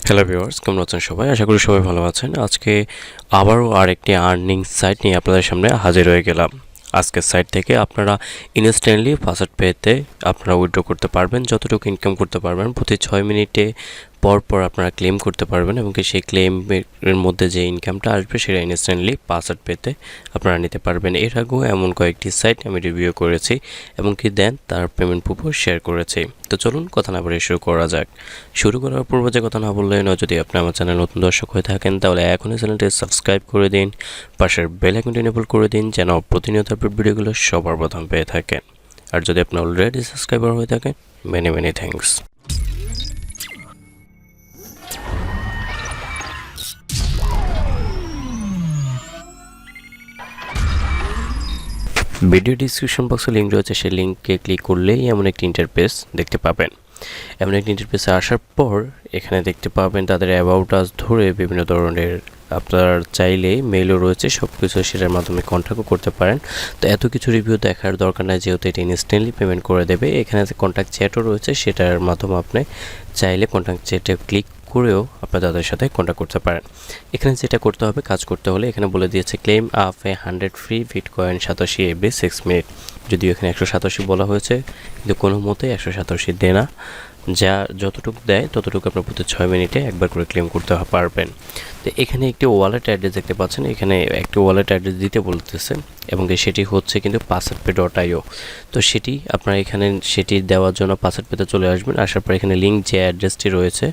Hello viewers, কেমন আছেন সবাই? আশা করি সবাই ভালো আছেন। আজকে আবারও আরেকটি আর্নিং সাইট নিয়ে আপনাদের সামনে হাজির হয়ে গেলাম। আজকের সাইট থেকে আপনারা ইনস্ট্যান্টলি ফার্স্ট পেতে আপনারা উইথড্র করতে পারবেন, যতটুকু ইনকাম করতে পারবেন প্রতি 6 মিনিটে পর আপনারা ক্লেম করতে পারবেন এবং কি সেই ক্লেমের মধ্যে যে ইনকামটা আসবে সেটা ইনস্ট্যান্টলি পাসওয়ার্ড পেতে আপনারা নিতে পারবেন। এর আগেও এমন কয়েকটি সাইট আমি রিভিউ করেছি এবং কি দেন তার পেমেন্ট প্রুফও শেয়ার করেছি। তো চলুন কথা না বলে শুরু করা যাক। শুরু করার পূর্বে যে কথা না বললেই নয়, যদি আপনি আমার চ্যানেল নতুন দর্শক হয়ে থাকেন তাহলে এখনই চ্যানেলটি সাবস্ক্রাইব করে দিন, পাশের বেল আইকনটি এনেবল করে দিন যেন প্রতিনিয়ত আপডেট ভিডিওগুলো সবার প্রথম পেয়ে থাকেন। আর যদি আপনি অলরেডি সাবস্ক্রাইবার হয়ে থাকেন, মেনি থ্যাঙ্কস। ভিডিও ডিসক্রিপশন বক্সে লিঙ্ক রয়েছে, সেই লিঙ্কে ক্লিক করলেই এমন একটি ইন্টারফেস দেখতে পাবেন। এমন একটি ইন্টারফেসে আসার পর এখানে দেখতে পাবেন তাদের অ্যাবাউট আস ধরে বিভিন্ন ধরনের আপনার চাইলে মেইলও রয়েছে, সব কিছু সেটার মাধ্যমে কন্ট্যাক্টও করতে পারেন। তো এত কিছু রিভিউ দেখার দরকার নাই, যেহেতু এটা ইনস্ট্যান্টলি পেমেন্ট করে দেবে। এখানে যে কন্ট্যাক্ট চ্যাটও রয়েছে, সেটার মাধ্যমে আপনি চাইলে কন্ট্যাক্ট চ্যাটে ক্লিক করেও আপনারা তাদের সাথে কন্ট্যাক্ট করতে পারেন। এখানে যেটা করতে হবে, কাজ করতে হলে এখানে বলে দিয়েছে ক্লেম আপ এ 100 ফ্রি বিটকয়েন 87 এভরি 6 মিনিট। যদিও এখানে 187 বলা হয়েছে, কিন্তু কোনো মতেই 187 দেয় না। যা যতটুকু দেয় ততটুকু আপনার প্রতি 6 মিনিটে একবার করে ক্লেম করতে পারবেন। তো এখানে একটি ওয়ালেট অ্যাড্রেস দেখতে পাচ্ছেন, এখানে একটি ওয়ালেট অ্যাড্রেস দিতে বলতেছে এবং সেটি হচ্ছে কিন্তু passwordpay.io। তো সেটি আপনার এখানে সেটি দেওয়ার জন্য passwordpay-তে চলে আসবেন। আসার পর এখানে লিঙ্ক যে অ্যাড্রেসটি রয়েছে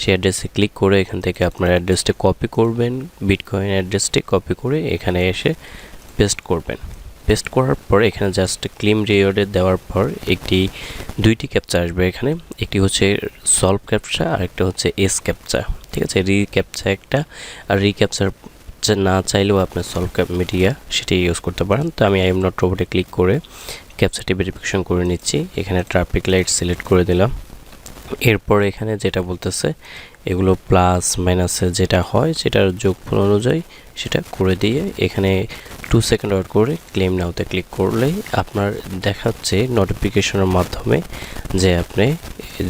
সেই অ্যাড্রেসে ক্লিক করে এখান থেকে আপনার অ্যাড্রেসটি কপি করবেন, বিটকয়েন অ্যাড্রেসটি কপি করে এখানে এসে পেস্ট করবেন। পেস্ট করার পর এখানে জাস্ট ক্লেম রিওয়ার্ডে দেওয়ার পর দুইটি ক্যাপচা আসবে। এখানে একটি হচ্ছে সলভ ক্যাপচা আর একটা হচ্ছে এস ক্যাপচা, ঠিক আছে? ক্যাপচা একটা, আর ক্যাপচার না চাইলেও আপনার সলভ মিডিয়া সেটি ইউজ করতে পারেন। তো আমি আই এম নট রোবটে ক্লিক করে ক্যাপচাটি ভেরিফিকেশন করে নিচ্ছি। এখানে ট্রাফিক লাইট সিলেক্ট করে দিলাম। এরপর এখানে যেটা বলতেছে এগুলো প্লাস মাইনাসে যেটা হয় সেটার যোগফল অনুযায়ী সেটা করে দিয়ে এখানে 2 সেকেন্ড ওয়েট করে ক্লেম নাওতে ক্লিক করলেই আপনার দেখাচ্ছে নোটিফিকেশনের মাধ্যমে যে আপনি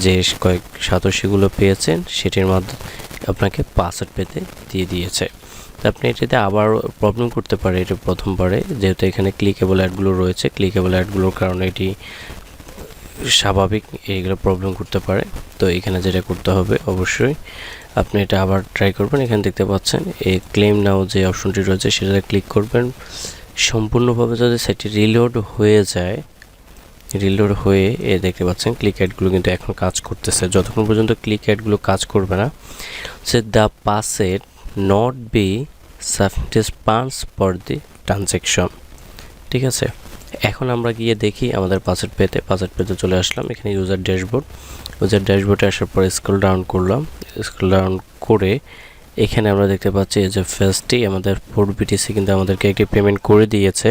যে কয়েক সাতোশিগুলো পেয়েছেন সেটির মাধ্যমে আপনাকে পাসওয়ার্ড পেতে দিয়ে দিয়েছে। আপনি এটাতে আবার প্রবলেম করতে পারে এটা প্রথমবারে, যেহেতু এখানে ক্লিকেবল অ্যাডগুলো রয়েছে। ক্লিকেবল অ্যাডগুলোর কারণে এটি স্বাভাবিক, এইগুলো প্রবলেম করতে পারে। তো এখানে যেটা করতে হবে, অবশ্যই আপনি এটা আবার ট্রাই করবেন। এখানে দেখতে পাচ্ছেন এই ক্লেম নাও যে অপশনটি রয়েছে সেটাতে ক্লিক করবেন। সম্পূর্ণভাবে যদি সেটি রিলোড হয়ে যায়, রিলোড হয়ে দেখতে পাচ্ছেন ক্লিক অ্যাডগুলো কিন্তু এখন কাজ করতেছে। যতক্ষণ পর্যন্ত ক্লিক অ্যাডগুলো কাজ করবে না, say the password not be sufficient funds for the transaction, ঠিক আছে? এখন আমরা গিয়ে দেখি আমাদের পাসওয়ার্ড পেতে চলে আসলাম। এখানে ইউজার ড্যাশবোর্ডে আসার পর স্ক্রল ডাউন করলাম। স্ক্রল ডাউন করে এখানে আমরা দেখতে পাচ্ছি যে ফার্স্টে আমাদের 4 বিটিসি কিন্তু আমাদেরকে একটি পেমেন্ট করে দিয়েছে।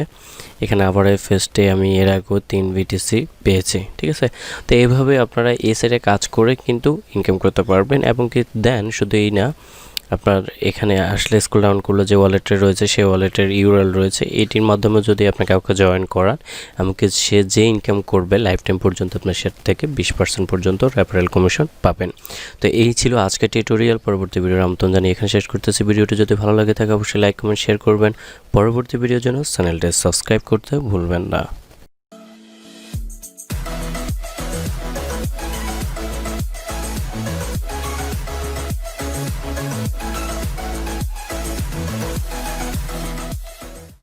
এখানে আবার এই ফার্স্টে আমি এর আগেও 3 বিটিসি পেয়েছি, ঠিক আছে? তো এইভাবে আপনারা এই সাইডে কাজ করে কিন্তু ইনকাম করতে পারবেন। এবং কি দেন শুধু এই না, আপনার এখানে আসলে স্ক্রল ডাউন করলে যে ওয়ালেটে রয়েছে সেই ওয়ালেটের ইউআরএল রয়েছে, এটির মাধ্যমে যদি আপনি কাউকে জয়েন করান, এমনকি সে যে ইনকাম করবে লাইফ টাইম পর্যন্ত আপনার সেটা থেকে 20% পর্যন্ত রেফারেল কমিশন পাবেন। তো এই ছিল আজকের টিউটোরিয়াল। পরবর্তী ভিডিওর আমন্ত্রণ জানিয়ে এখানে শেষ করতেছি। ভিডিওটি যদি ভালো লাগে থাকে অবশ্যই লাইক কমেন্ট শেয়ার করবেন। পরবর্তী ভিডিওর জন্য চ্যানেলটি সাবস্ক্রাইব করতে ভুলবেন না।